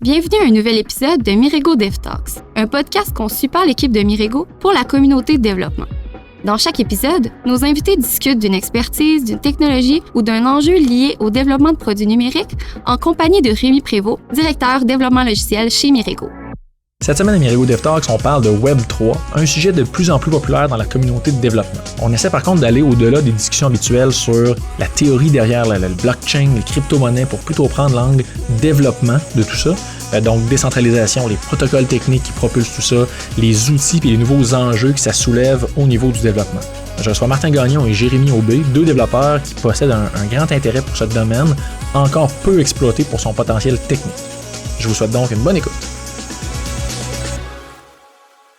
Bienvenue à un nouvel épisode de Mirego Dev Talks, un podcast conçu par l'équipe de Mirego pour la communauté de développement. Dans chaque épisode, nos invités discutent d'une expertise, d'une technologie ou d'un enjeu lié au développement de produits numériques en compagnie de Rémi Prévost, directeur développement logiciel chez Mirego. Cette semaine à Mirego Dev Talks, on parle de Web3, un sujet de plus en plus populaire dans la communauté de développement. On essaie par contre d'aller au-delà des discussions habituelles sur la théorie derrière le blockchain, les crypto-monnaies, pour plutôt prendre l'angle développement de tout ça. Donc décentralisation, les protocoles techniques qui propulsent tout ça, les outils et les nouveaux enjeux que ça soulève au niveau du développement. Je reçois Martin Gagnon et Jérémy Aubé, deux développeurs qui possèdent un grand intérêt pour ce domaine, encore peu exploité pour son potentiel technique. Je vous souhaite donc une bonne écoute.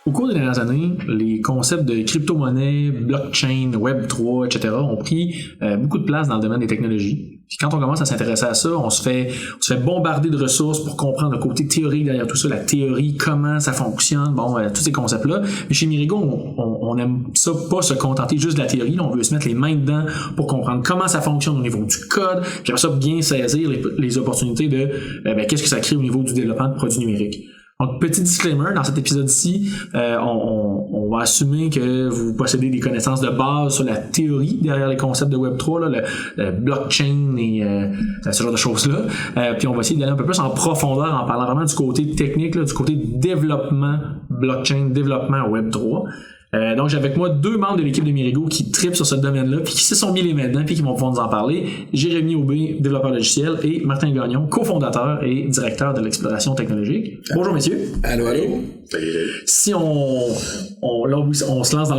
Au cours des dernières années, les concepts de crypto-monnaie, blockchain, Web3, etc. ont pris beaucoup de place dans le domaine des technologies. Puis quand on commence à s'intéresser à ça, on se fait bombarder de ressources pour comprendre le côté théorique derrière tout ça, la théorie, comment ça fonctionne, tous ces concepts-là. Mais chez Mirego, on aime ça pas se contenter juste de la théorie, là, on veut se mettre les mains dedans pour comprendre comment ça fonctionne au niveau du code, puis après ça, bien saisir les opportunités de qu'est-ce que ça crée au niveau du développement de produits numériques. Donc, petit disclaimer, dans cet épisode-ci, on va assumer que vous possédez des connaissances de base sur la théorie derrière les concepts de Web3, là, le blockchain et ce genre de choses-là. Puis on va essayer d'aller un peu plus en profondeur en parlant vraiment du côté technique, là, du côté développement blockchain, développement Web3. Donc j'ai avec moi deux membres de l'équipe de Mirego qui trippent sur ce domaine-là, puis qui se sont mis les mains dedans, puis qui vont pouvoir nous en parler. Jérémy Aubé, développeur logiciel, et Martin Gagnon, cofondateur et directeur de l'exploration technologique. Bonjour messieurs. Allô. Salut. Si on se lance dans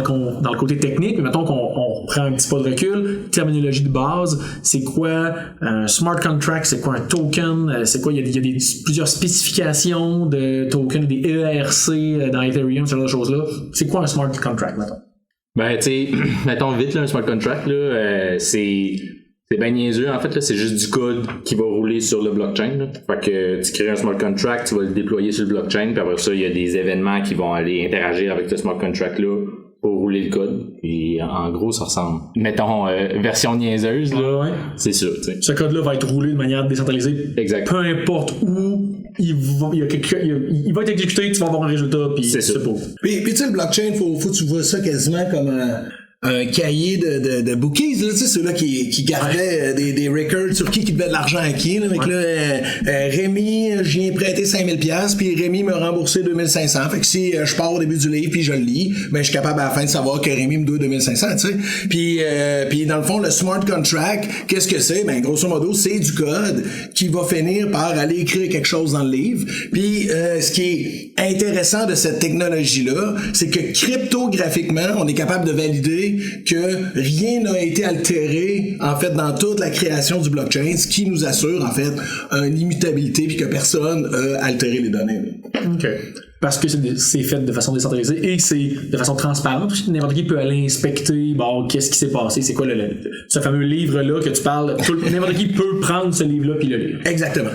le côté technique, mais mettons qu'on prend un petit pas de recul, terminologie de base, c'est quoi un smart contract, c'est quoi un token, c'est quoi, il y a plusieurs spécifications de tokens, des ERC dans Ethereum, ce genre de choses-là. C'est quoi un smart contract, mettons? Ben, tu sais, mettons vite, là, un smart contract, là, c'est bien niaiseux. En fait, là, c'est juste du code qui va rouler sur le blockchain, là. Fait que tu crées un smart contract, tu vas le déployer sur le blockchain, puis après ça, il y a des événements qui vont aller interagir avec ce smart contract-là pour rouler le code. Et en gros, ça ressemble. Mettons, version niaiseuse, là. Ouais. C'est ça, tu sais. Ce code-là va être roulé de manière décentralisée. Exact. Peu importe où il va être exécuté, tu vas avoir un résultat, puis c'est beau. Puis tu sais, le blockchain, faut que tu vois ça quasiment comme un cahier de bookies, là, tu sais, ceux-là qui gardaient des records sur qui devait de l'argent à qui, là, avec Rémi, je viens prêter 5000$, puis Rémi m'a remboursé 2500, fait que si je pars au début du livre puis je le lis, ben je suis capable à la fin de savoir que Rémi me doit 2500, tu sais. Puis dans le fond, le smart contract, qu'est-ce que c'est? Ben grosso modo, c'est du code qui va finir par aller écrire quelque chose dans le livre. Puis ce qui est intéressant de cette technologie-là, c'est que cryptographiquement, on est capable de valider que rien n'a été altéré en fait dans toute la création du blockchain, ce qui nous assure en fait une immutabilité puis que personne a altéré les données. OK. Parce que c'est fait de façon décentralisée et que c'est de façon transparente. N'importe qui peut aller inspecter, qu'est-ce qui s'est passé, c'est quoi ce fameux livre-là que tu parles. N'importe qui peut prendre ce livre-là puis le lire. Exactement.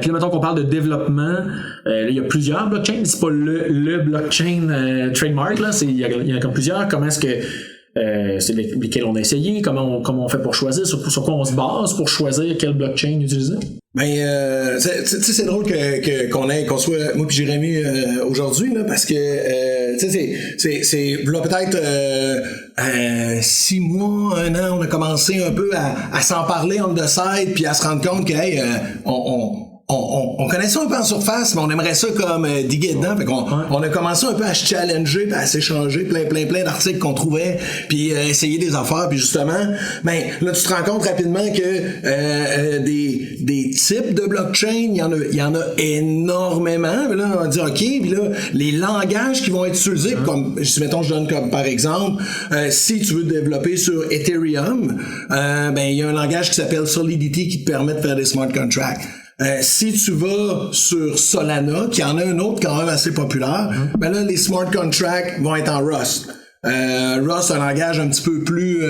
Puis là, mettons qu'on parle de développement, là, il y a plusieurs blockchains, c'est pas le blockchain trademark, là, il y en a comme plusieurs. Comment est-ce que c'est lesquels on a essayé, comment on fait pour choisir, sur quoi on se base pour choisir quel blockchain utiliser? Ben, c'est drôle qu'on soit moi puis Jérémy aujourd'hui, là, parce que c'est là peut-être 6 mois, 1 an, on a commencé un peu à s'en parler on the side puis à se rendre compte que on connaît ça un peu en surface, mais on aimerait ça comme diguer dedans. Fait qu'on on a commencé un peu à se challenger, puis à s'échanger plein d'articles qu'on trouvait, puis essayer des affaires, puis justement, ben là tu te rends compte rapidement que des types de blockchain, il y en a énormément. Mais là on dit OK, puis là les langages qui vont être utilisés, comme si mettons je donne comme par exemple, si tu veux développer sur Ethereum, ben il y a un langage qui s'appelle Solidity qui te permet de faire des smart contracts. Si tu vas sur Solana, qui en a un autre quand même assez populaire, ben là, les smart contracts vont être en Rust. Rust, un langage un petit peu plus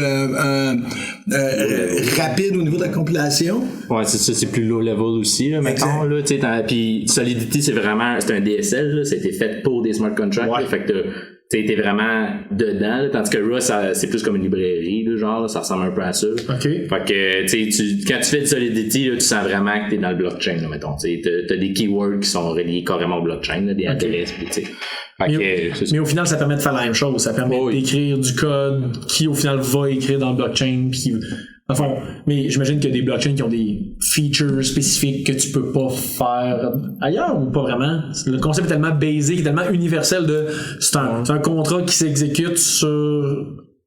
rapide au niveau de la compilation. Ouais, c'est ça, c'est plus low level aussi, là, mettons, là, tu sais, puis Solidity, c'est un DSL, là, c'était fait pour des smart contracts, là, fait que t'es vraiment dedans, là, tandis que Rust, c'est plus comme une librairie, là, genre, là, ça ressemble un peu à ça. OK. Fait que, quand tu fais de Solidity, là, tu sens vraiment que t'es dans le blockchain, là, mettons. T'as des keywords qui sont reliés carrément au blockchain, là, des adresses, pis tu sais. Mais au final, ça permet de faire la même chose. Ça permet d'écrire du code qui, au final, va écrire dans le blockchain. Puis, enfin, mais j'imagine qu'il y a des blockchains qui ont des features spécifiques que tu peux pas faire ailleurs ou pas vraiment. Le concept est tellement basic, tellement universel de c'est un contrat qui s'exécute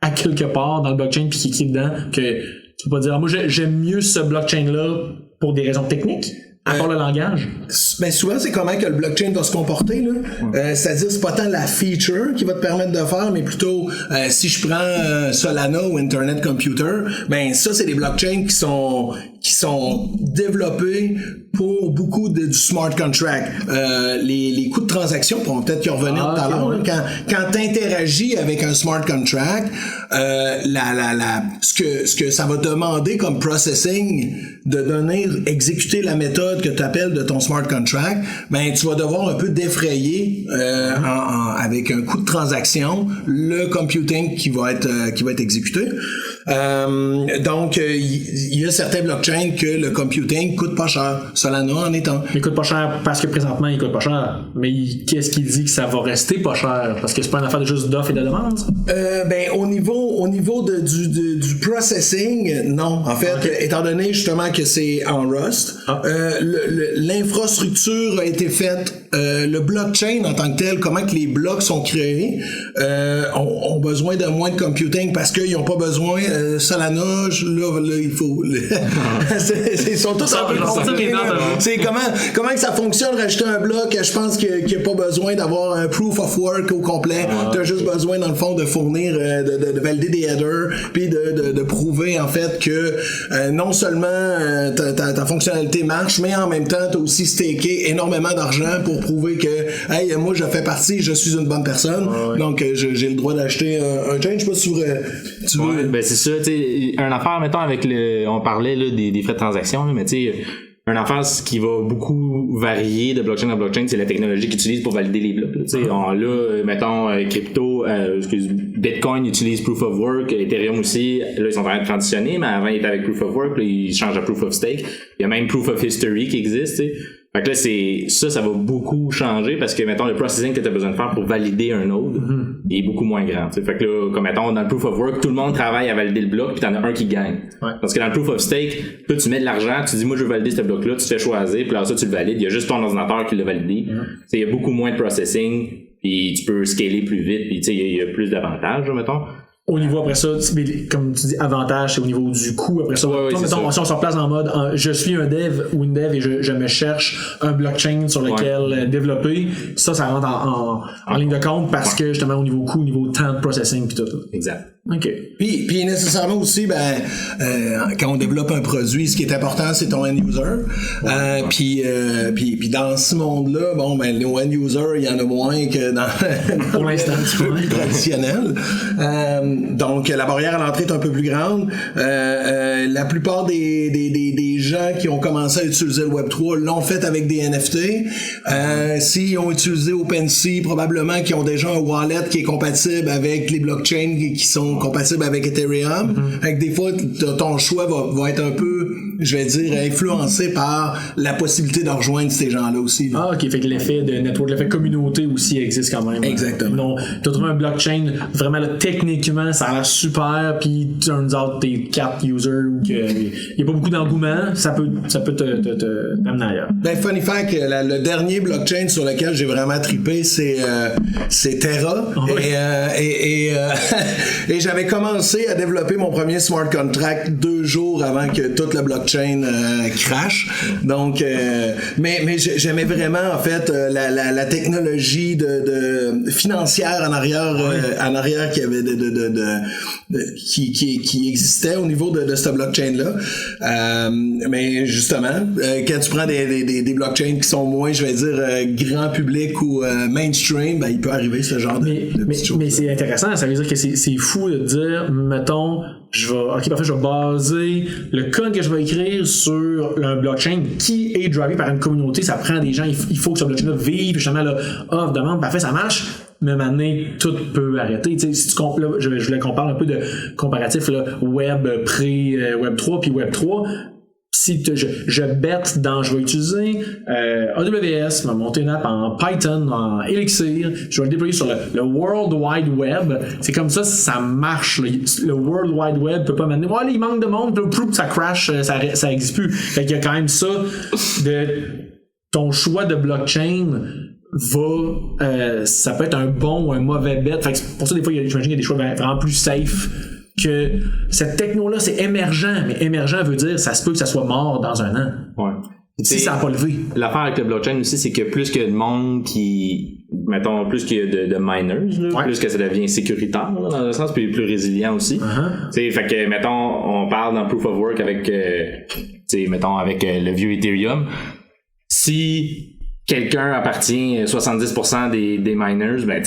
à quelque part dans le blockchain puis qui est écrit dedans que tu peux pas dire moi j'aime mieux ce blockchain là pour des raisons techniques. À part le langage? Ben souvent, c'est comment que le blockchain va se comporter, là. C'est-à-dire, c'est pas tant la feature qui va te permettre de faire, mais plutôt, si je prends Solana ou Internet Computer, ben ça, c'est des blockchains qui sont développés pour beaucoup du smart contract. Les coûts de transaction, on peut peut-être y revenir tout à l'heure, quand t'interagis avec un smart contract, ce que ça va demander comme processing de donner, exécuter la méthode que tu appelles de ton smart contract, ben tu vas devoir un peu défrayer avec un coût de transaction le computing qui va être exécuté. Donc il y a certains blockchains que le computing coûte pas cher. Solana en est un. Il coûte pas cher parce que présentement il coûte pas cher. Mais qu'est-ce qui dit que ça va rester pas cher? Parce que c'est pas une affaire de juste d'offre et de demande. Ben au niveau du processing, non. En fait, étant donné justement que c'est en Rust, l'infrastructure a été faite, le blockchain en tant que tel, comment que les blocs sont créés, ont besoin de moins de computing parce qu'ils n'ont pas besoin. Solana, là, il faut. Ils sont tous un peu compliqués. C'est comment que ça fonctionne, rajouter un bloc. Je pense qu'il n'y a pas besoin d'avoir un proof of work au complet. Tu as juste besoin, dans le fond, de fournir, de valider des headers, puis de prouver, en fait, que non seulement ta fonctionnalité marche, mais en même temps, tu as aussi staké énormément d'argent pour prouver que, hey, moi, je fais partie, je suis une bonne personne. Donc, j'ai le droit d'acheter un chain. Je sais pas si tu veux. Ben, c'est ça, tu sais, un affaire, mettons, avec on parlait, là, des frais de transaction, là, mais tu sais, un affaire qui va beaucoup varier de blockchain en blockchain, c'est la technologie qu'ils utilisent pour valider les blocs. Tu sais, là, mettons, Bitcoin utilise Proof of Work, Ethereum aussi, là, ils sont en train de transitionner, mais avant, ils étaient avec Proof of Work, là, ils changent à Proof of Stake. Il y a même Proof of History qui existe, tu sais. Fait que là, ça va beaucoup changer parce que, mettons, le processing que tu as besoin de faire pour valider un node est beaucoup moins grand. T'sais. Fait que là, comme mettons, dans le Proof of Work, tout le monde travaille à valider le bloc puis t'en as un qui gagne. Parce que dans le Proof of Stake, toi, tu mets de l'argent, tu dis, moi, je veux valider ce bloc-là, tu te fais choisir, puis là, ça, tu le valides. Il y a juste ton ordinateur qui l'a validé. Il y a beaucoup moins de processing, puis tu peux scaler plus vite, puis il y a plus d'avantages, mettons. Au niveau après ça, comme tu dis, avantage, c'est au niveau du coût après ça. Mettons, si on se replace en mode, je suis un dev ou une dev et je me cherche un blockchain sur lequel développer, ça rentre en ligne de compte parce que justement au niveau coût, au niveau temps de processing pis tout. Exact. OK. Puis nécessairement aussi, quand on développe un produit, ce qui est important, c'est ton end-user. Puis dans ce monde-là, les end-users, il y en a moins que dans pour l'instant, plus traditionnel. Donc, la barrière à l'entrée est un peu plus grande. La plupart des gens qui ont commencé à utiliser le Web3 l'ont fait avec des NFT. S'ils ont utilisé OpenSea, probablement qu'ils ont déjà un wallet qui est compatible avec les blockchains qui sont compatibles avec Ethereum. Fait que des fois, ton choix va être un peu, je vais dire, influencé par la possibilité de rejoindre ces gens-là aussi. Ah, OK. Fait que l'effet de network, l'effet communauté aussi existe quand même. Exactement. Non, tu as trouvé un blockchain, vraiment, là, techniquement, ça a l'air super, puis turns out t'es 4 users ou qu'il n'y a pas beaucoup d'engouement, ça peut t'amener ailleurs. Funny fact, le dernier blockchain sur lequel j'ai vraiment trippé, c'est Terra. Et j'avais commencé à développer mon premier smart contract 2 jours avant que toute la blockchain crash. Donc, mais j'aimais vraiment en fait la technologie de financière en arrière qui avait qui existait au niveau de cette blockchain là. Mais justement, quand tu prends des blockchains qui sont moins, je vais dire, grand public ou mainstream, il peut arriver ce genre de petites choses. Mais c'est intéressant, ça veut dire que c'est fou de dire, mettons, je vais baser le code que je vais écrire sur un blockchain qui est drivé par une communauté. Ça prend des gens, il faut que ce blockchain-là vive, justement, là, offre, demande, parfait, ça marche. mais maintenant, tout peut arrêter. Tu sais, si tu là, je voulais qu'on parle un peu de comparatif là, web Web 3 puis Web 3. Si je bête dans, je vais utiliser AWS, m'a monté une app en Python, en Elixir, je vais le déployer sur le World Wide Web. C'est comme ça marche. Le World Wide Web peut pas m'amener. Ouais, il manque de monde, ça crash, ça existe plus. Fait qu'il y a quand même ça de ton choix de blockchain ça peut être un bon ou un mauvais bet. Fait que pour ça, des fois, j'imagine qu'il y a des choix vraiment plus safe. Que cette techno-là, c'est émergent, mais émergent veut dire ça se peut que ça soit mort dans un an. Ouais. Si ça n'a pas levé. L'affaire avec le blockchain aussi, c'est que plus qu'il y a de monde mettons, plus qu'il y a de miners, là, plus que ça devient sécuritaire, là, dans un sens, puis plus résilient aussi. Fait que, mettons, on parle dans Proof of Work avec, avec le vieux Ethereum. Si quelqu'un appartient 70% des miners, ben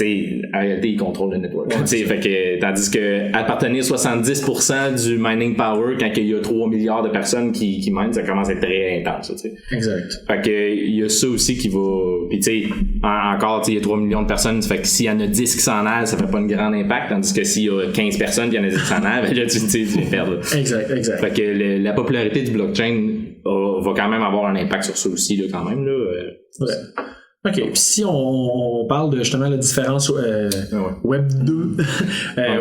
en réalité ils contrôlent le network. Fait que tandis que appartenir 70% du mining power quand il y a 3 milliards de personnes qui minent, ça commence à être très intense. T'sais. Exact. Fait que il y a ça aussi qui va. Puis encore il y a 3 millions de personnes, fait que s'il y en a 10 qui s'en allent, ça fait pas un grand impact, tandis que s'il y a 15 personnes puis il y en a 10 qui s'en allent, ben là tu vas perdre. Exact. Fait que la popularité du blockchain va quand même avoir un impact sur ça aussi là, quand même là. Ouais. OK. Puis si on parle de justement la différence Web 2,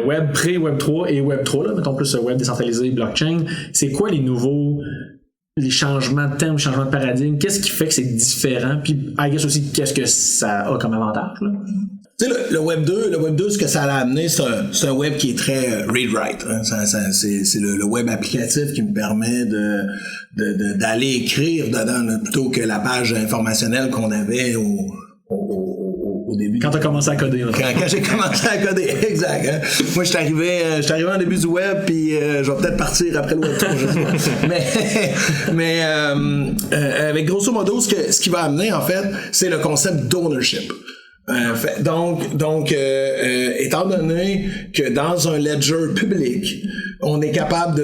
Web pré, Web 3 et Web 3, là, mettons plus Web décentralisé, blockchain, c'est quoi les changements de termes, changements de paradigme? Qu'est-ce qui fait que c'est différent? Puis, I guess aussi, qu'est-ce que ça a comme avantage? Là? Tu sais, le Web 2, ce que ça a amené, c'est un web qui est très read-write. Hein. C'est le web applicatif qui me permet d'aller écrire dedans, là, plutôt que la page informationnelle qu'on avait au début. Quand t'as commencé à coder. Quand j'ai commencé à coder, exact. Hein. Moi, je suis arrivé en début du web, puis je vais peut-être partir après le Web 3, je sais pas. Mais avec grosso modo, ce qui va amener, en fait, c'est le concept d'ownership. Donc, étant donné que dans un ledger public, on est capable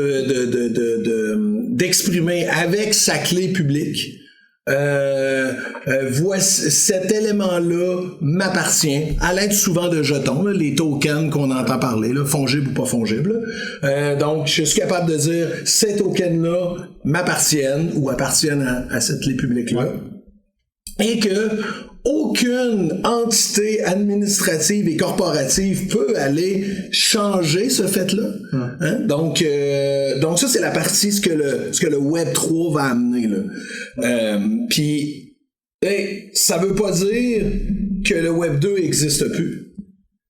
d'exprimer avec sa clé publique, voici cet élément-là m'appartient à l'aide souvent de jetons, là, les tokens qu'on entend parler, là, fongibles ou pas fongibles. Donc, je suis capable de dire ces tokens-là m'appartiennent ou appartiennent à cette clé publique-là. Et que aucune entité administrative et corporative peut aller changer ce fait-là. Hein? Donc ça, c'est la partie ce que le Web 3 va amener, là. Puis, ça veut pas dire que le Web 2 existe plus.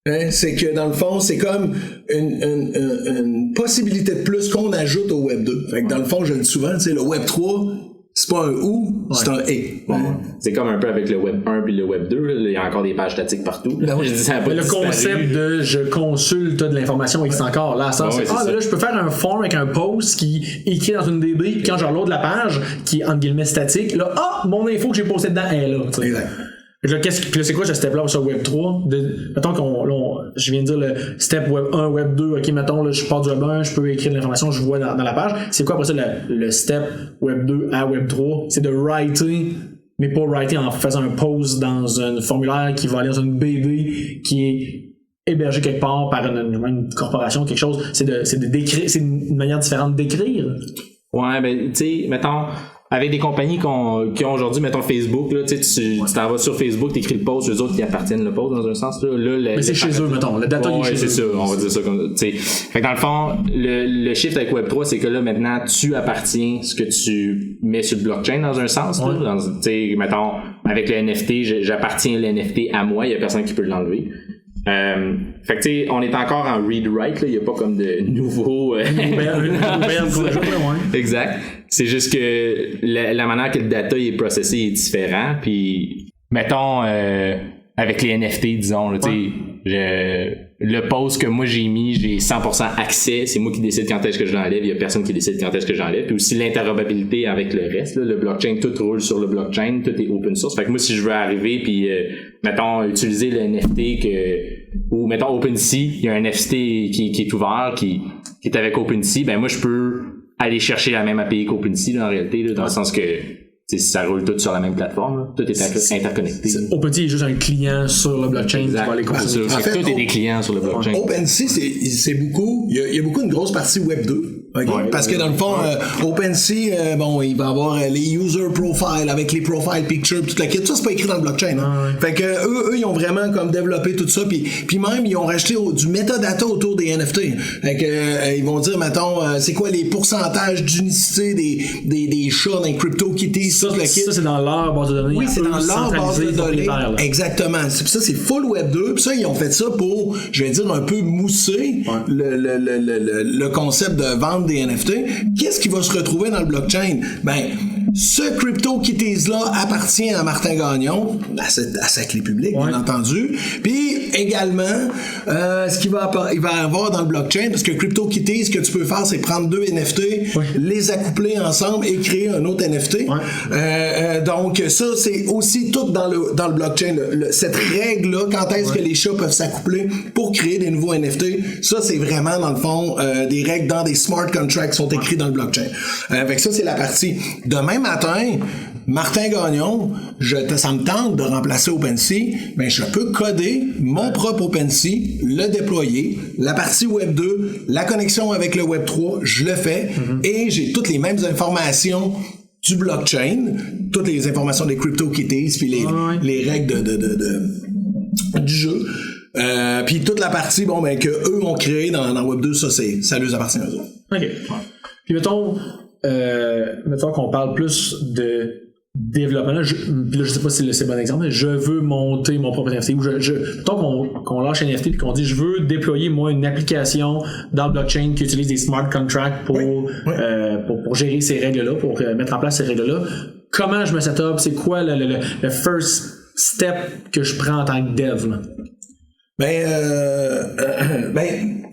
Hein? C'est que dans le fond, c'est comme une possibilité de plus qu'on ajoute au Web 2. Fait que dans le fond, je le dis souvent, le Web 3, c'est pas un ou, c'est un et. C'est comme un peu avec le Web 1 puis le Web 2, là, il y a encore des pages statiques partout. Là. Je dis, ça le concept de je consulte de l'information existe encore. Là, ça, là, je peux faire un form avec un post qui écrit dans une DB, puis quand je reload la page, qui est entre guillemets statique, là, mon info que j'ai posté dedans est là. T'sais. Exact. Puis là, c'est quoi ce step-là sur Web 3? Mettons je viens de dire le step Web 1, Web 2, ok, mettons, là, je pars du Web 1, je peux écrire de l'information, je vois dans la page. C'est quoi après ça le step Web 2 à Web 3? C'est de writer, mais pas writer en faisant un post dans un formulaire qui va aller dans une BD qui est hébergé quelque part par une corporation, quelque chose. C'est de décrire, c'est une manière différente d'écrire. Ouais, ben, tu sais, mettons, avec des compagnies qui ont aujourd'hui, mettons Facebook, là, tu t'en vas sur Facebook, t'écris le post, eux autres qui appartiennent le post dans un sens, là mais c'est chez eux, mettons, le data est chez eux. C'est ça, on va dire ça comme, tu sais. Fait que dans le fond, le shift avec Web3, c'est que là, maintenant, tu appartiens ce que tu mets sur le blockchain dans un sens, tu sais, mettons, avec le NFT, j'appartiens le NFT à moi, il y a personne qui peut l'enlever. Fait que tu sais, on est encore en read-write, là, il y a pas comme de nouveau exact. C'est juste que la manière que le data est processé est différent, puis mettons avec les NFT, disons, là, tu sais, le post que moi j'ai mis, j'ai 100% accès, c'est moi qui décide quand est-ce que je l'enlève, il y a personne qui décide quand est-ce que j'enlève, puis aussi l'interopérabilité avec le reste, là, le blockchain, tout roule sur le blockchain, tout est open source. Fait que moi, si je veux arriver puis mettons utiliser le NFT ou mettons OpenSea, il y a un NFT qui est ouvert, qui est avec OpenSea, ben moi je peux aller chercher la même API qu'OpenSea là, en réalité, là, dans le sens que ça roule tout sur la même plateforme, là. Tout est interconnecté. OpenSea est juste un client sur le blockchain qui va aller consommer. En fait, tout est des clients sur le blockchain. OpenSea, c'est beaucoup. Il y a beaucoup une grosse partie Web 2. Okay? Ouais, parce que dans le fond, OpenSea, il va avoir les user profiles avec les profile pictures, toute la kit. Ça, c'est pas écrit dans le blockchain. Hein? Fait que eux, ils ont vraiment comme développé tout ça. Puis même, ils ont rajouté du metadata autour des NFT. Fait que ils vont dire, mettons, c'est quoi les pourcentages d'unicité des chats dans CryptoKitties. Ça, c'est dans leur base de données. Oui, c'est dans leur base de données. Exactement. Ça, c'est full Web 2. Puis ça, ils ont fait ça pour, je vais dire, un peu mousser le concept de vente des NFT. Qu'est-ce qui va se retrouver dans le blockchain? Ce CryptoKitties-là appartient à Martin Gagnon, à sa clé publique, bien entendu. Puis également, ce qu'il va avoir dans le blockchain, parce que CryptoKitties, ce que tu peux faire, c'est prendre 2 NFT, les accoupler ensemble et créer un autre NFT. Donc ça, c'est aussi tout dans le blockchain. Cette règle-là, quand est-ce que les chats peuvent s'accoupler pour créer des nouveaux NFT, ça, c'est vraiment, dans le fond, des règles dans des smart contracts qui sont écrits dans le blockchain. Avec ça, c'est la partie. Demain matin, Martin Gagnon, ça me tente de remplacer OpenSea, mais je peux coder mon propre OpenSea, le déployer, la partie Web 2, la connexion avec le Web 3, je le fais, et j'ai toutes les mêmes informations du blockchain, toutes les informations des CryptoKitties, puis les règles du jeu. Puis toute la partie que eux ont créée dans Web 2, ça leur appartient à eux. OK. Puis mettons qu'on parle plus de développement. Là, je sais pas si c'est le bon exemple, mais je veux monter mon propre NFT. Ou mettons qu'on lâche un NFT et qu'on dit je veux déployer moi une application dans le blockchain qui utilise des smart contracts pour gérer ces règles-là, pour mettre en place ces règles-là. Comment je me set up? C'est quoi le first step que je prends en tant que dev? Là?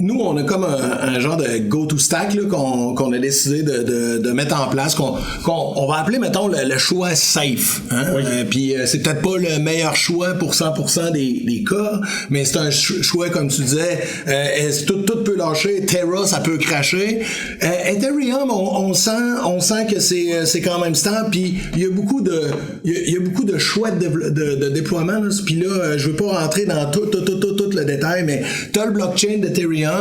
Nous, on a comme un genre de go-to stack là, qu'on a décidé de mettre en place, qu'on va appeler, mettons, le choix safe. Hein? Puis c'est peut-être pas le meilleur choix pour 100% des cas, mais c'est un choix, comme tu disais, tout peut lâcher, Terra, ça peut cracher. Ethereum, on sent que c'est quand même stable, puis il y a beaucoup de choix de déploiement, là, puis là, je veux pas rentrer dans tout le détail, mais t'as le blockchain d'Ethereum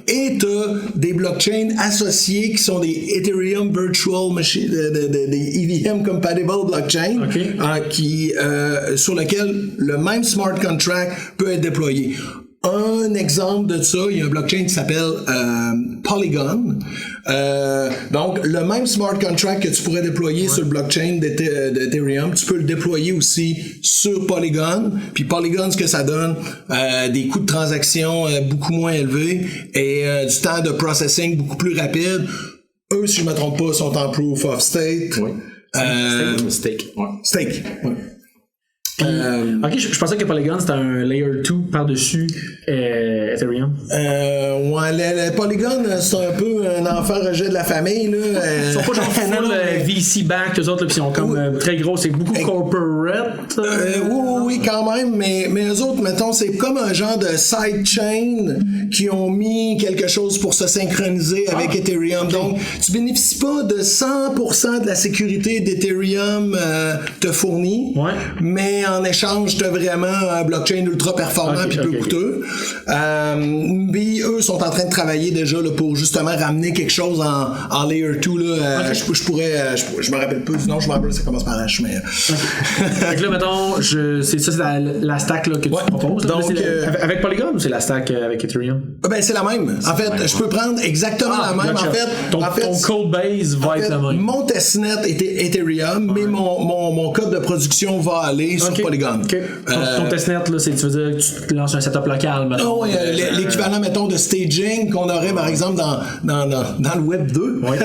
et t'as des blockchains associés qui sont des Ethereum Virtual Machine, des EVM Compatible Blockchain, sur lequel le même smart contract peut être déployé. Un exemple de ça, il y a un blockchain qui s'appelle Polygon. Donc, le même smart contract que tu pourrais déployer sur le blockchain d'Ethereum, tu peux le déployer aussi sur Polygon. Puis Polygon, ce que ça donne, des coûts de transaction beaucoup moins élevés et du temps de processing beaucoup plus rapide. Eux, si je me trompe pas, sont en proof of stake. Oui. Stake. Stake. Ouais. Ok, je pensais que Polygon c'était un layer 2 par-dessus Ethereum. Le Polygon, c'est un peu un enfant rejet de la famille. Là. Ils sont pas genre full VC back, eux autres, là, pis ils sont comme très gros, c'est beaucoup corporate. Oui, quand même, mais eux autres, mettons, c'est comme un genre de sidechain qui ont mis quelque chose pour se synchroniser avec Ethereum. Okay. Donc, tu bénéficies pas de 100% de la sécurité d'Ethereum te fournit, mais en échange, tu as vraiment un blockchain ultra performant puis peu coûteux. Puis eux sont en train de travailler déjà là, pour justement ramener quelque chose en layer 2. Là. Je me rappelle pas du nom, je me rappelle ça commence par H, mais... Donc là, mettons, c'est la stack là, que tu proposes. Donc, avec Polygon ou c'est la stack avec Ethereum? C'est la même. En fait, je peux prendre exactement la même. En fait, ton code base va être la même. Mon testnet était Ethereum, mais mon code de production va aller sur Polygon. Ton testnet, là, tu veux dire que tu lances un setup local, maintenant. Oui, l'équivalent, mettons, de staging qu'on aurait, par exemple, dans le Web 2. Oui.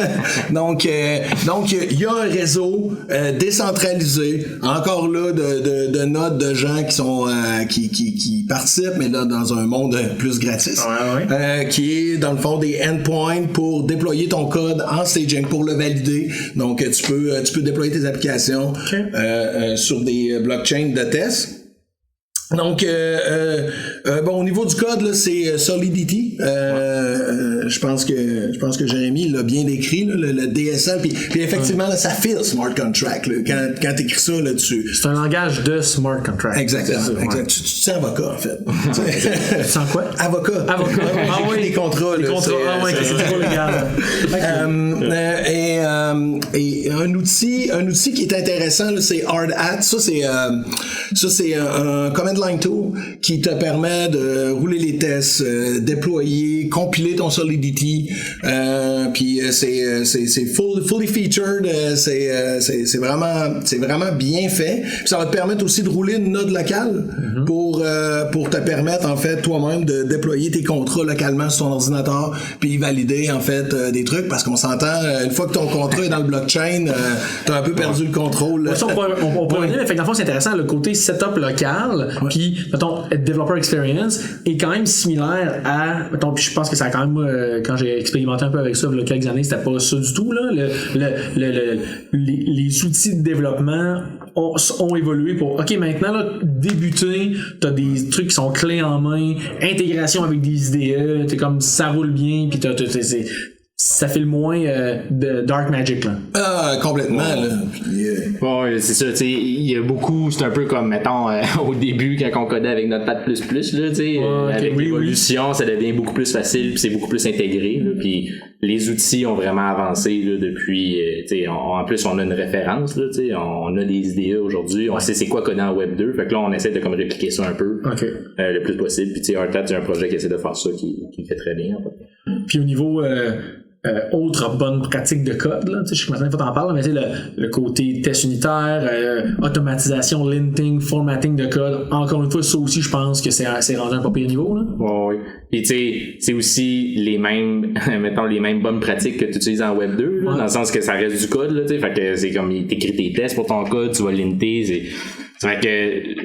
Donc, il y a un réseau décentralisé, encore là, de nodes de gens qui sont qui participent, mais là, dans un monde plus gratis. Qui est, dans le fond, des endpoints pour déployer ton code en staging, pour le valider. Donc, tu peux déployer tes applications sur des blockchains de test. Donc, bon, au niveau du code, là, c'est Solidity. Je pense que Jérémy l'a bien décrit, là, le DSL. Puis effectivement, là, ça file smart contract. Là, quand t'écris ça là-dessus. C'est un langage de smart contract. Exactement. Ça, exact. Tu te sens avocat, en fait. Tu sens quoi? Avocat. Ah oui. Des contrats. Des là, contrats. C'est trop légal. Et un outil qui est intéressant, là, c'est HardHat. Ça, c'est un command line tool qui te permet de rouler les tests, déployer, compiler ton Solidity, puis c'est fully featured, c'est vraiment bien fait. Puis ça va te permettre aussi de rouler une node locale pour te permettre en fait toi-même de déployer tes contrats localement sur ton ordinateur, puis valider en fait des trucs, parce qu'on s'entend, une fois que ton contrat est dans le blockchain, t'as un peu perdu le contrôle. Ça, on pourrait dire, mais fait que dans le fond, c'est intéressant, le côté setup local, puis mettons developer experience est quand même similaire à, mettons, puis je pense que ça a quand même, quand j'ai expérimenté un peu avec ça il y a quelques années, c'était pas ça du tout là. Les outils de développement ont évolué pour ok, maintenant là, débuter, t'as des trucs qui sont clés en main, intégration avec des IDE, t'es comme ça roule bien, puis ça fait le moins de dark magic là. Complètement là. Ouais, c'est ça, tu sais, il y a beaucoup, c'est un peu comme mettons au début quand on codait avec Notepad++, là, tu sais, avec l'évolution, ça devient beaucoup plus facile, puis c'est beaucoup plus intégré là, puis les outils ont vraiment avancé là depuis, tu sais, en plus on a une référence là, tu sais, on a des IDE aujourd'hui, on sait c'est quoi coder en Web 2, fait que là on essaie de comme répliquer ça un peu le plus possible, puis tu sais, HardHat c'est un projet qui essaie de faire ça qui fait très bien en fait. Puis au niveau autre bonne pratique de code, là, je sais que maintenant il faut t'en parler, mais le côté test unitaire, automatisation, linting, formatting de code, encore une fois, ça aussi, je pense que c'est rendu un pas pire niveau, là. Oui. Puis tu sais, c'est aussi les mêmes, mettons, les mêmes bonnes pratiques que tu utilises en Web 2, là, dans le sens que ça reste du code, là, tu sais, fait que c'est comme, t'écris tes tests pour ton code, tu vas linter, c'est vrai que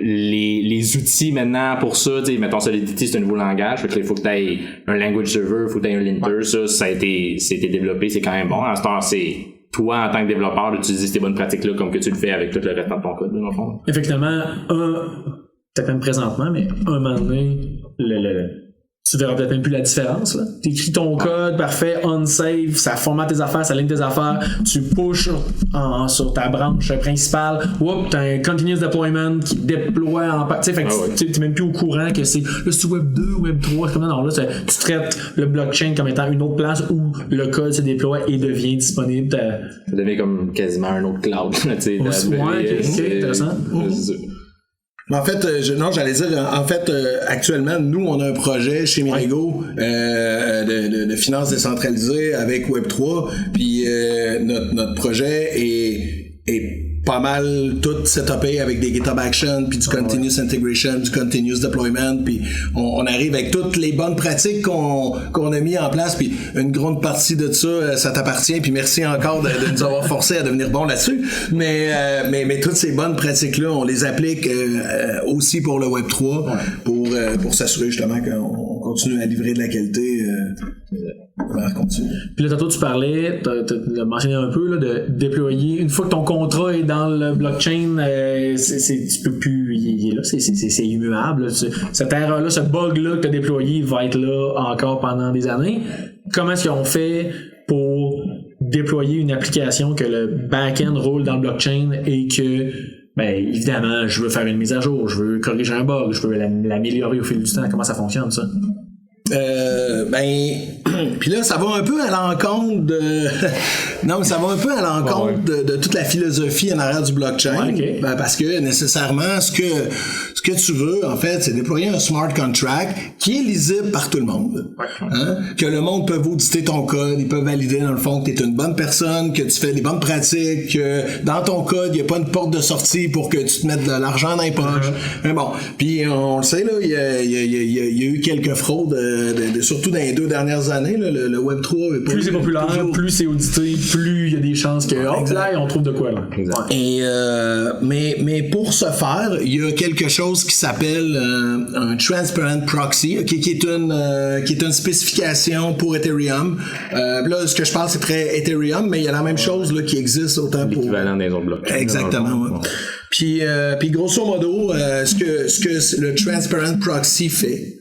les outils maintenant pour ça, tu sais, mettons Solidity c'est un nouveau langage, fait que il faut que t'aies un language server, faut que t'aies un linter, ça a été développé, c'est quand même bon. À ce temps, c'est toi en tant que développeur d'utiliser ces bonnes pratiques-là comme que tu le fais avec tout le reste de ton code, dans le fond. Effectivement, peut-être même présentement, mais un moment donné, tu verras peut-être même plus la différence, là. T'écris ton code, parfait, on-save, ça formate tes affaires, ça ligne tes affaires, tu pushes sur ta branche principale, t'as un continuous deployment qui déploie en tu sais, fait que t'es même plus au courant que c'est Web 2, Web 3, c'est comme non, là, tu traites le blockchain comme étant une autre place où le code se déploie et devient disponible. Ça devient comme quasiment un autre cloud, tu sais. C'est intéressant. C'est ça. En fait, j'allais dire, en fait, actuellement, nous, on a un projet chez Mirego de finances décentralisées avec Web3, puis notre projet est pas mal tout setupé avec des GitHub Actions, puis du Continuous Integration, du Continuous Deployment, puis on arrive avec toutes les bonnes pratiques qu'on a mis en place, puis une grande partie de ça t'appartient, puis merci encore de nous avoir forcé à devenir bon là-dessus, mais toutes ces bonnes pratiques-là, on les applique aussi pour le Web3, pour s'assurer justement qu'on continue à livrer de la qualité. Puis là, tantôt, tu parlais, t'as mentionné un peu, là, de déployer. Une fois que ton contrat est dans le blockchain, tu peux plus, il est là, c'est immuable. Cette erreur-là, ce bug-là que t'as déployé va être là encore pendant des années. Comment est-ce qu'on fait pour déployer une application que le back-end roule dans le blockchain et que, évidemment, je veux faire une mise à jour, je veux corriger un bug, je veux l'améliorer au fil du temps. Comment ça fonctionne, ça? Puis là, ça va un peu à l'encontre de... non, mais ça va un peu à l'encontre de toute la philosophie en arrière du blockchain. Parce que, nécessairement, ce que tu veux, en fait, c'est déployer un smart contract qui est lisible par tout le monde. Que le monde peut auditer ton code, ils peuvent valider, dans le fond, que tu es une bonne personne, que tu fais des bonnes pratiques, que dans ton code, il n'y a pas une porte de sortie pour que tu te mettes de l'argent dans les poches. Mais bon, puis on le sait, là, il y a eu quelques fraudes, surtout dans les 2 dernières années, là, le Web3 plus c'est populaire, plus c'est audité, plus il y a des chances que là on trouve de quoi là. Et mais pour ce faire, il y a quelque chose qui s'appelle un transparent proxy, qui est une spécification pour Ethereum. Là, ce que je parle, c'est très Ethereum, mais il y a la même chose là qui existe autant pour l'équivalent des autres blocs. Exactement. Ouais. Puis grosso modo, ce que le Transparent Proxy fait,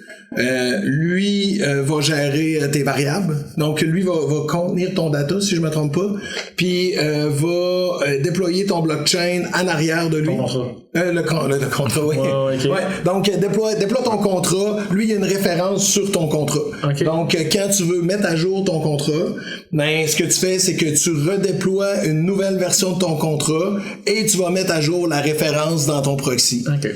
lui va gérer tes variables. Donc lui va contenir ton data, si je me trompe pas, puis va déployer ton blockchain en arrière de lui. Ton contrat. Le contrat, oui. Okay. Ouais, donc déploie ton contrat. Lui, il y a une référence sur ton contrat. Okay. Donc quand tu veux mettre à jour ton contrat, ben ce que tu fais, c'est que tu redéploies une nouvelle version de ton contrat et tu vas mettre à jour la référence dans ton proxy. Okay.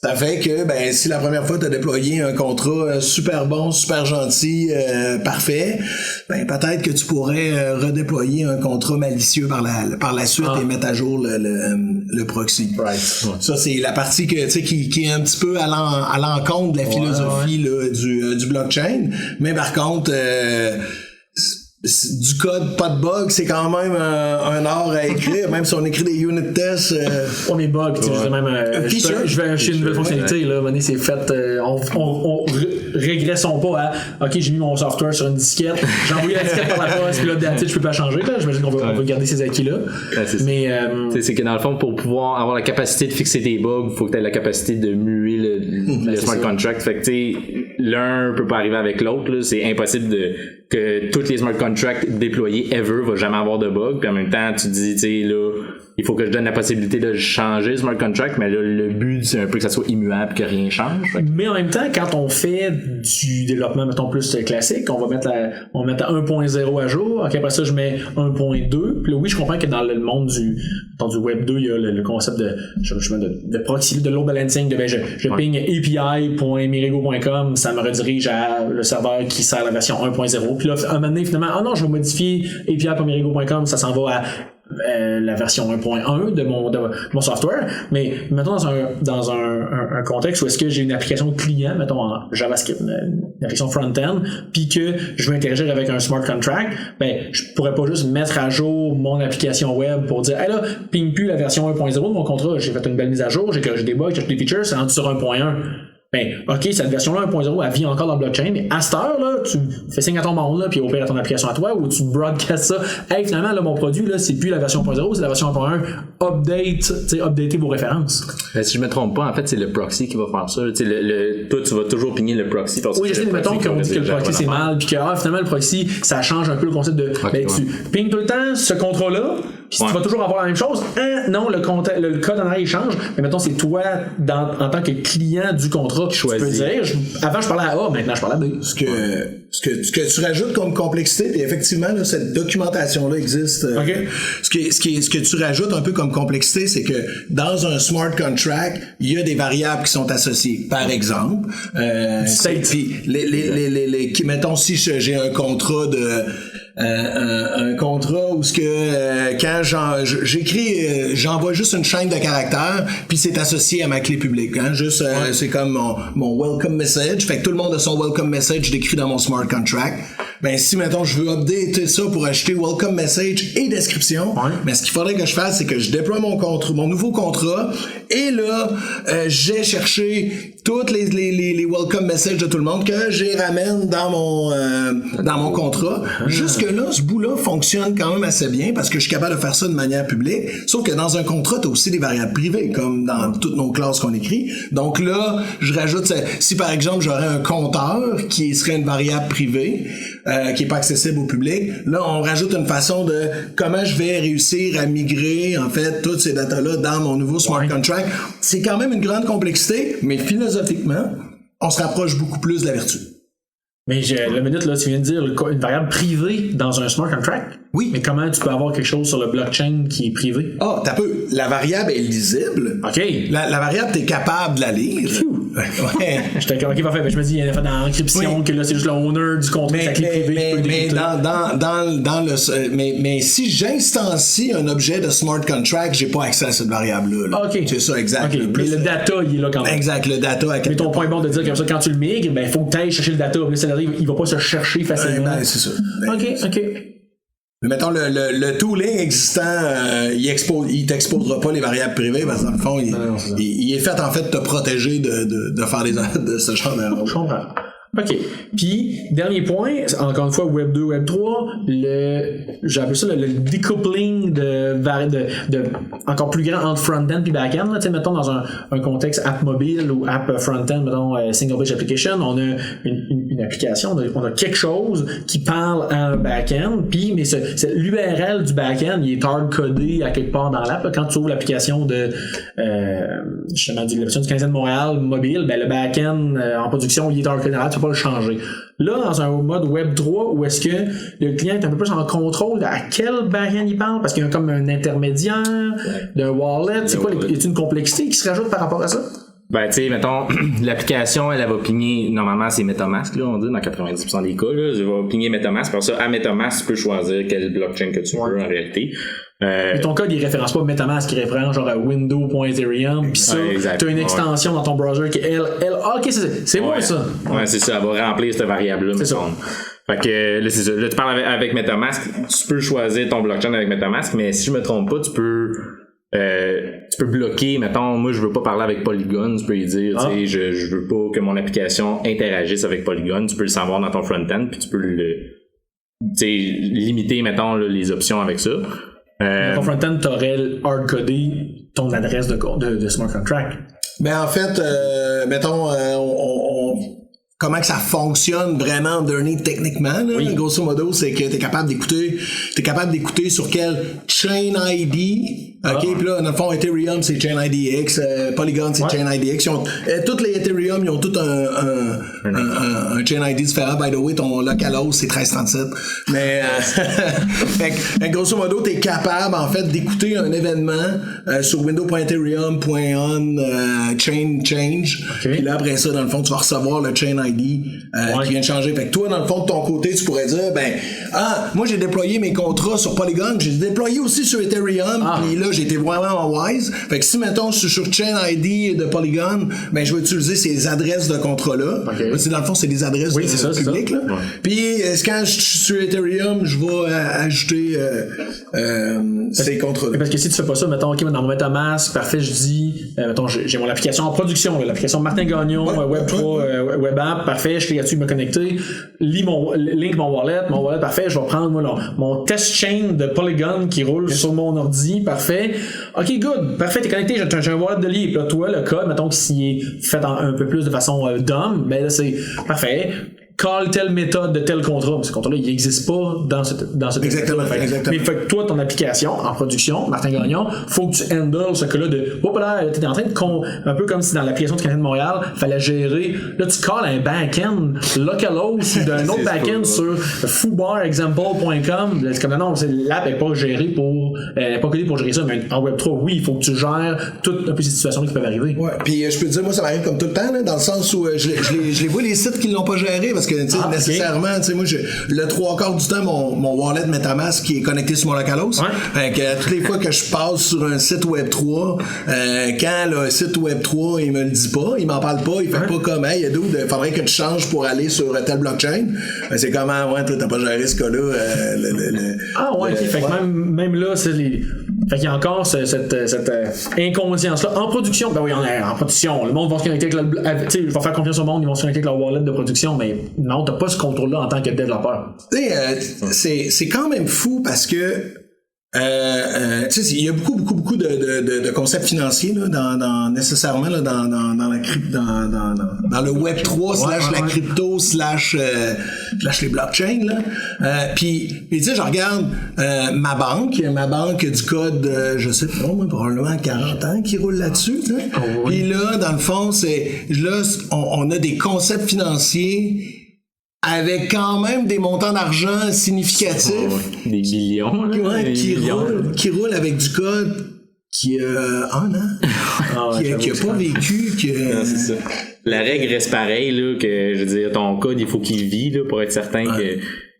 Ça fait que, ben, si la première fois tu as déployé un contrat super bon, super gentil, parfait, ben, peut-être que tu pourrais redéployer un contrat malicieux par la suite et mettre à jour le proxy. Right. Ça, c'est la partie que, tu sais, qui est un petit peu à l'encontre de la philosophie, là, du blockchain. Mais par contre, du code, pas de bug, c'est quand même un art à écrire, même si on écrit des unit tests. Pas mes bugs, tu sais, même, je vais acheter une nouvelle fonctionnalité, là, monnaie, c'est fait, on régressons pas à, ok, j'ai mis mon software sur une disquette, j'ai envoyé la disquette par la poste, puis là, that's it, je peux pas changer, là, j'imagine qu'on va garder ces acquis-là. Ouais, mais, c'est que dans le fond, pour pouvoir avoir la capacité de fixer tes bugs, il faut que tu aies la capacité de muer le smart contract. Fait que, tu sais, l'un peut pas arriver avec l'autre, là, c'est impossible que tous les smart contracts déployés ever va jamais avoir de bugs, puis en même temps tu te dis, tu sais, là, il faut que je donne la possibilité de changer le smart contract, mais là, le but c'est un peu que ça soit immuable, que rien change. Mais en même temps, quand on fait du développement, mettons, plus classique, on va mettre à 1.0 à jour, ok, après ça je mets 1.2, puis là, oui, je comprends que dans le monde du Web 2, il y a le concept de proxy, de load balancing, de je ping api.mirego.com, ça me redirige à le serveur qui sert la version 1.0. Puis là, à un moment donné, finalement, non, je vais modifier api.mirego.com, ça s'en va à la version 1.1 de mon software. Mais mettons dans un contexte où est-ce que j'ai une application client, mettons en JavaScript, une application front-end, puis que je veux interagir avec un smart contract, ben je pourrais pas juste mettre à jour mon application web pour dire, hey là, ping plus la version 1.0 de mon contrat, j'ai fait une belle mise à jour, j'ai corrigé des bugs, j'ai acheté des features, c'est rendu sur 1.1. Ben, ok, cette version-là 1.0, elle vit encore dans le blockchain, mais à cette heure-là, tu fais signe à ton monde, là, puis opère à ton application à toi, ou tu broadcast ça. Hey, finalement, là, mon produit, là, c'est plus la version 1.0, c'est la version 1.1. Updatez vos références. Ben, si je me trompe pas, en fait, c'est le proxy qui va faire ça. Toi, tu vas toujours pigner le proxy. Oui, je sais, mais mettons qu'on dit que le proxy, c'est mal, puis que, finalement, le proxy, ça change un peu le concept de, tu pings tout le temps ce contrat-là, puis tu vas toujours avoir la même chose. Non, le code en arrière, il change, mais mettons, c'est toi, en tant que client du contrat, tu peux dire, avant je parlais à A, maintenant je parle à B. Ce que tu rajoutes comme complexité, puis effectivement, là, cette documentation-là existe. Okay. Ce que tu rajoutes un peu comme complexité, c'est que dans un smart contract, il y a des variables qui sont associées. Par exemple, mettons si j'ai un contrat un contrat où ce que quand j'envoie juste une chaîne de caractères puis c'est associé à ma clé publique, hein, juste c'est comme mon welcome message, fait que tout le monde a son welcome message décrit dans mon smart contract. Ben si mettons je veux updater ça pour acheter welcome message et description, mais ce qu'il faudrait que je fasse, c'est que je déploie mon nouveau contrat et là j'ai cherché toutes les welcome messages de tout le monde que j'y ramène dans mon contrat. Jusque là, ce bout-là fonctionne quand même assez bien parce que je suis capable de faire ça de manière publique. Sauf que dans un contrat, t'as aussi des variables privées, comme dans toutes nos classes qu'on écrit. Donc là, je rajoute, si par exemple j'aurais un compteur qui serait une variable privée, qui est pas accessible au public, là on rajoute une façon de comment je vais réussir à migrer en fait toutes ces datas-là dans mon nouveau smart contract. C'est quand même une grande complexité, mais philosophiquement, on se rapproche beaucoup plus de la vertu. Mais la minute, là, tu viens de dire une variable privée dans un smart contract. Oui. Mais comment tu peux avoir quelque chose sur le blockchain qui est privé? T'as peu. La variable est lisible. OK. La variable, t'es capable de la lire. Ouais. J'étais OK, parfait. Ben, je me dis, il y a dans l'encryption que là, c'est juste le owner du contrat, sa clé privée. Mais si j'instancie un objet de smart contract, j'ai pas accès à cette variable-là. Là. OK. C'est ça, exact. Okay. Mais le data, il est là quand même. Exact, le data. Mais ton point bon de dire comme ça, quand tu le migres, ben, il faut que tu ailles chercher le data. Là, ça arrive, il va pas se chercher facilement. Ben, c'est ça. OK. Mais mettons, le tooling existant, il t'exposera pas les variables privées parce que dans le fond, il est fait en fait de te protéger de faire de ce genre d'erreur. Je comprends. OK. Puis, dernier point, encore une fois, Web 2, Web 3, j'ai appelé ça le decoupling de encore plus grand entre front-end puis back-end. Tu sais, mettons dans un contexte app mobile ou app front-end, mettons single page application, on a une application, on a quelque chose qui parle à un back-end, puis mais l'URL du back-end, il est hard-codé à quelque part dans l'app. Quand tu ouvres l'application justement de l'application du Canadien de Montréal mobile, ben le back-end en production, il est hard-codé dans l'app, tu peux pas le changer. Là, dans un mode Web 3, où est-ce que le client est un peu plus en contrôle de à quel back-end il parle, parce qu'il y a comme un intermédiaire, d'un wallet, c'est quoi, y a-t-il une complexité qui se rajoute par rapport à ça? Ben, tu sais, mettons, l'application, elle va pigner, normalement, c'est MetaMask, là, on dit, dans 90% des cas, là, je vais pigner MetaMask. Par ça, à MetaMask, tu peux choisir quelle blockchain que tu veux, en réalité. Mais ton code, il référence pas MetaMask, il référence genre à window.ethereum, pis ça, t'as une extension dans ton browser qui est ok, c'est moi ça. Ouais, c'est ça, elle va remplir cette variable-là, c'est ça. Fait que, là, c'est ça. Là, tu parles avec MetaMask, tu peux choisir ton blockchain avec MetaMask, mais si je me trompe pas, tu peux bloquer, mettons, moi je veux pas parler avec Polygon, tu peux lui dire, tu sais, je veux pas que mon application interagisse avec Polygon, tu peux le savoir dans ton front-end, puis tu peux limiter, mettons, là, les options avec ça. Dans ton front-end, t'aurais hard-codé ton adresse de smart contract. Ben en fait, mettons, comment que ça fonctionne vraiment underneath techniquement, là, grosso modo, c'est que t'es capable d'écouter sur quel chain ID. OK, puis là, dans le fond, Ethereum, c'est Chain IDX, Polygon, c'est Chain IDX. Toutes les Ethereum, ils ont tout un Chain ID différent. By the way, ton localhost, c'est 1337. Mais, fait, grosso modo, t'es capable, en fait, d'écouter un événement sur window.ethereum.on chain change. Puis là, après ça, dans le fond, tu vas recevoir le Chain ID qui vient de changer. Fait que toi, dans le fond, de ton côté, tu pourrais dire, moi, j'ai déployé mes contrats sur Polygon, j'ai déployé aussi sur Ethereum, puis là, j'ai été vraiment wise. Fait que si, mettons, je suis sur Chain ID de Polygon, ben, je vais utiliser ces adresses de contrat-là. Dans le fond, c'est des adresses publiques, là. Puis, quand je suis sur Ethereum, je vais ajouter ces contrats-là. Parce que si tu fais pas ça, mettons, OK, dans mon MetaMask, parfait, je dis, mettons, j'ai mon application en production, là, l'application Martin Gagnon, Web3, Web App, parfait, je clique là-dessus, me connecter, link mon wallet, parfait, je vais prendre, mon test chain de Polygon qui roule sur mon ordi, parfait. OK, good, parfait, t'es connecté, j'ai un wallet de lié. Puis là, toi, le code, mettons qu'il est fait un peu plus de façon dumb, ben là, c'est parfait. Call telle méthode de tel contrat. Mais ce contrat-là, il n'existe pas dans cette exactement. Mais fait que toi, ton application en production, Martin Gagnon, faut que tu handles ce cas-là de. T'es en train de un peu comme si dans l'application du Canadien de Montréal, fallait gérer. Là, tu calls un back-end localhost d'un autre back-end sur foobarexample.com. C'est comme non, l'app n'est pas gérée pas codée pour gérer ça. Mais en Web3, oui, il faut que tu gères toutes un peu ces situations qui peuvent arriver. Ouais, puis je peux te dire, moi, ça m'arrive comme tout le temps, là, dans le sens où je les vois les sites qui l'ont pas géré parce que nécessairement, tu sais, moi, le 3/4 du temps, mon wallet MetaMask qui est connecté sur mon localhost. Fait que toutes les fois que je passe sur un site Web3, quand le site Web3, il me le dit pas, il m'en parle pas, il fait pas comme, hey, il faudrait que tu changes pour aller sur telle blockchain. C'est comment, toi, t'as pas géré ce cas-là. Fait que même là, c'est fait qu'il y a encore cette inconscience-là. En production, ben oui, on est en production. Le monde va se connecter avec tu sais, je vais faire confiance au monde, ils vont se connecter avec leur wallet de production, mais non, t'as pas ce contrôle-là en tant que développeur. Tu sais, c'est quand même fou parce que tu sais, il y a beaucoup de concepts financiers là, dans nécessairement là, dans le Web 3 / la crypto / les blockchains là. Puis tu sais, je regarde ma banque du code je sais pas moi, probablement 40 ans qui roule là-dessus, tu sais. Puis là, dans le fond, on a des concepts financiers avec quand même des montants d'argent significatifs. Des millions. Qui roulent avec du code qui a un an. qui a pas vécu. Non, c'est ça. La règle reste pareille, là, que, je veux dire, ton code, il faut qu'il vit, là, pour être certain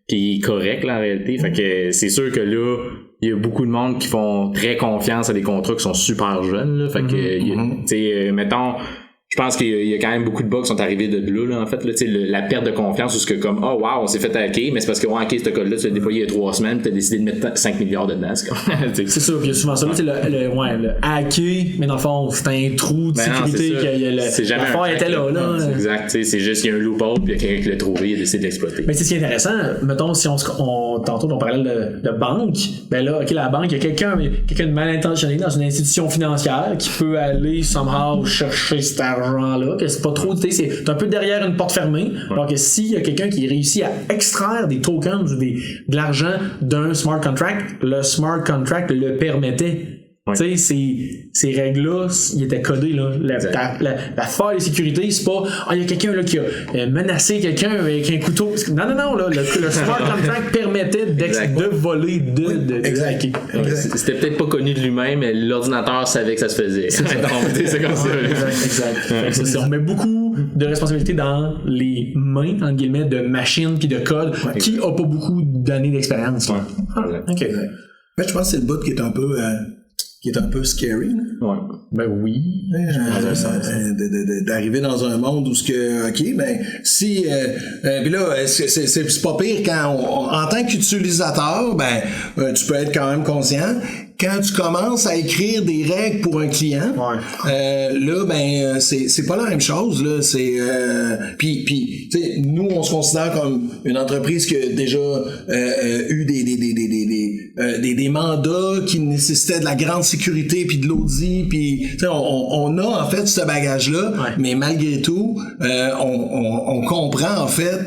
qu'il est correct, là, en réalité. Fait que c'est sûr que là, il y a beaucoup de monde qui font très confiance à des contrats qui sont super jeunes, là. Fait que, tu sais, mettons, je pense qu'il y a quand même beaucoup de bugs qui sont arrivés de là en fait, là, la perte de confiance, où ce que comme, oh wow, on s'est fait hacker, mais c'est parce que, ouais, ok, ce code-là, tu l'as déployé il y a 3 semaines, pis t'as décidé de mettre 5 milliards dedans, c'est comme, c'est ça, pis il y a souvent ça, là, le hacker, mais dans le fond, c'est un trou de sécurité, c'est jamais l'affaire était là. Exact, c'est juste qu'il y a un loophole, pis il y a quelqu'un qui l'a trouvé, il a décidé de l'exploiter. Mais c'est ce qui est intéressant, mettons, si tantôt on parlait de banque, ben là, ok, la banque, il y a quelqu'un de mal intentionné dans une institution financière qui peut aller somehow chercher cet argent-là, que c'est pas trop, c'est un peu derrière une porte fermée. Alors que s'il y a quelqu'un qui réussit à extraire des tokens ou de l'argent d'un smart contract, le smart contract le permettait. Ouais. Tu sais, ces règles-là, ils étaient codés, là. La faille de sécurité, c'est pas, il y a quelqu'un, là, qui a menacé quelqu'un avec un couteau. Non, là, le smart contract permettait de voler, de hacker. C'était peut-être pas connu de lui-même, mais l'ordinateur savait que ça se faisait. C'est comme ça. Exact. On met beaucoup de responsabilités dans les mains, entre guillemets, de machines puis de code, qui a pas beaucoup d'années d'expérience. Ouais. OK. Mais je pense que c'est le bout qui est un peu scary. Là. Ouais. Ben oui. D'arriver dans un monde où ce que, ok, ben si, puis là, c'est pas pire quand en tant qu'utilisateur, ben tu peux être quand même conscient. Quand tu commences à écrire des règles pour un client, là, ben c'est pas la même chose. Là, c'est puis tu sais, nous on se considère comme une entreprise qui a déjà eu des mandats qui nécessitaient de la grande sécurité puis de l'audit, puis tu sais, on a en fait ce bagage-là, mais malgré tout, on comprend en fait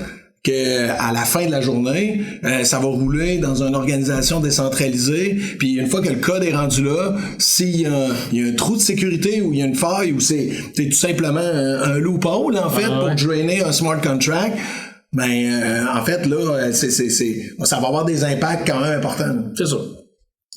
que à la fin de la journée, ça va rouler dans une organisation décentralisée, puis une fois que le code est rendu là, s'il y a un trou de sécurité ou il y a une faille ou c'est tout simplement un loophole en fait pour drainer un smart contract, ben en fait là ça va avoir des impacts quand même importants. C'est ça.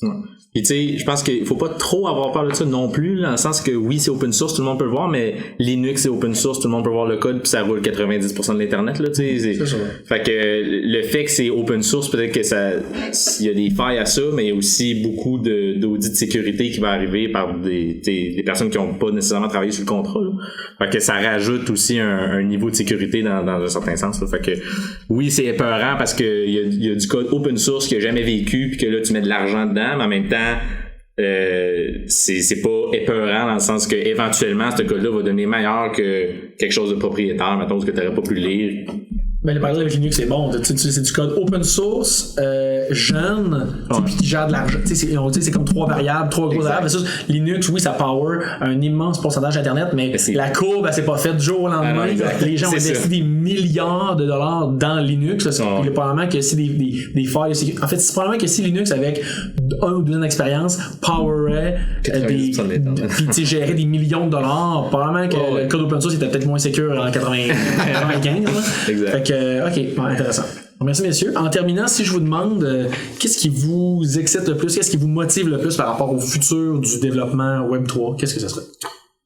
Ouais. Puis tu sais, je pense qu'il faut pas trop avoir peur de ça non plus, là, dans le sens que oui, c'est open source, tout le monde peut le voir, mais Linux c'est open source, tout le monde peut voir le code, puis ça roule 90% de l'internet, là, tu sais. C'est ça. Fait que le fait que c'est open source, peut-être que il y a des failles à ça, mais il y a aussi beaucoup d'audits de sécurité qui va arriver par des personnes qui ont pas nécessairement travaillé sur le contrat, là. Fait que ça rajoute aussi un niveau de sécurité dans un certain sens, là. Fait que oui, c'est épeurant parce que il y a du code open source qui a jamais vécu, puis que là tu mets de l'argent dedans, mais en même temps c'est pas épeurant dans le sens que éventuellement ce code-là va devenir meilleur que quelque chose de propriétaire, mettons, ce que t'aurais pas pu lire. Mais le paradoxe avec Linux, c'est bon. C'est du code open source, jeune, puis qui gère de l'argent. C'est comme 3 variables, 3 grosses variables. Linux, oui, ça power un immense pourcentage d'Internet, mais la courbe, elle s'est pas faite du jour au lendemain. Les gens ont investi des milliards de dollars dans Linux. Puis probablement que si des failles... En fait, c'est probablement que si Linux, avec 1 ou 2 ans d'expérience, powerait puis gérait des millions de dollars, probablement que le code open source était peut-être moins sécure en 95. Exact. OK, intéressant. Merci, messieurs. En terminant, si je vous demande qu'est-ce qui vous excite le plus, qu'est-ce qui vous motive le plus par rapport au futur du développement Web3, qu'est-ce que ça serait?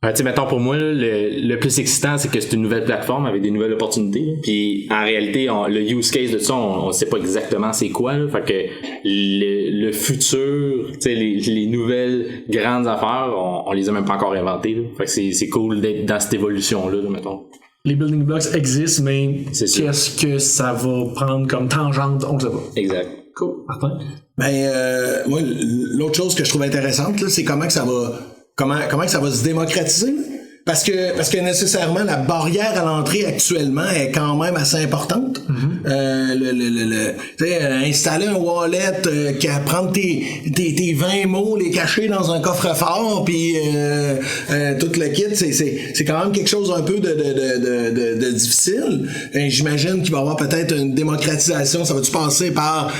Tu sais, mettons, pour moi, là, le plus excitant, c'est que c'est une nouvelle plateforme avec des nouvelles opportunités. Là. Puis, en réalité, le use case de ça, on sait pas exactement c'est quoi. Là. Fait que le futur, tu sais, les nouvelles grandes affaires, on les a même pas encore inventées. Là. Fait que c'est cool d'être dans cette évolution-là, mettons. Les building blocks existent, mais qu'est-ce que ça va prendre comme tangente, on ne sait pas. Exact. Cool. Martin? Ben, moi, l'autre chose que je trouve intéressante, là, c'est comment que ça va se démocratiser. Parce que nécessairement la barrière à l'entrée actuellement est quand même assez importante. Installer un wallet, prendre tes 20 mots, les cacher dans un coffre-fort, puis tout le kit, c'est quand même quelque chose un peu de difficile. Et j'imagine qu'il va y avoir peut-être une démocratisation. Ça va-tu passer par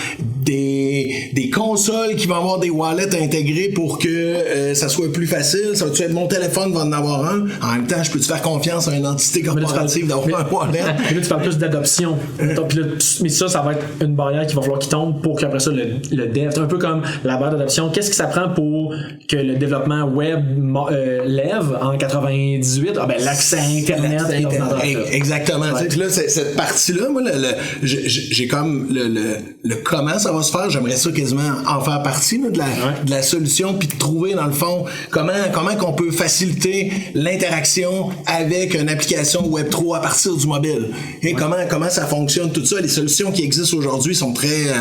des consoles qui vont avoir des wallets intégrés pour que ça soit plus facile? Ça va-tu être mon téléphone va en avoir un? En même temps, je peux-tu faire confiance à une entité corporative d'avoir un wallet? Mais là, tu parles plus d'adoption. Mais ça va être une barrière qu'il va falloir qu'il tombe pour qu'après ça, le dev, c'est un peu comme la barrière d'adoption. Qu'est-ce que ça prend pour que le développement web lève en 98? L'accès à Internet. Exactement. Ouais. Là, cette partie-là, moi, j'ai comme le comment ça ça va se faire, j'aimerais ça quasiment en faire partie là, de la solution, puis de trouver dans le fond comment qu'on peut faciliter l'interaction avec une application Web3 à partir du mobile. Et comment ça fonctionne, tout ça. Les solutions qui existent aujourd'hui sont très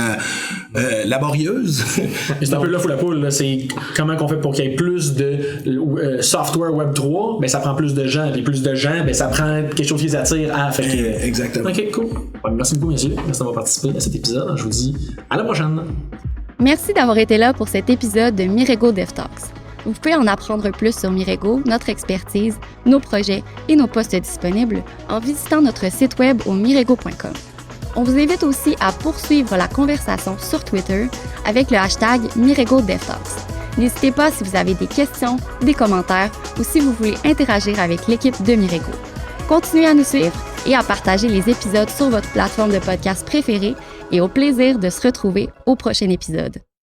laborieuses. C'est un peu l'œuf ou la poule, là. C'est comment qu'on fait pour qu'il y ait plus de software Web3, ben ça prend plus de gens. Et plus de gens, ben ça prend quelque chose qui les attire à. Fait que, exactement. Ok, cool. Ouais, merci beaucoup, messieurs. Merci d'avoir participé à cet épisode. Je vous dis à la prochaine. Merci d'avoir été là pour cet épisode de Mirego DevTalks. Vous pouvez en apprendre plus sur Mirego, notre expertise, nos projets et nos postes disponibles en visitant notre site web au mirego.com. On vous invite aussi à poursuivre la conversation sur Twitter avec le hashtag MiregoDevTalks. N'hésitez pas si vous avez des questions, des commentaires ou si vous voulez interagir avec l'équipe de Mirego. Continuez à nous suivre et à partager les épisodes sur votre plateforme de podcast préférée et au plaisir de se retrouver au prochain épisode.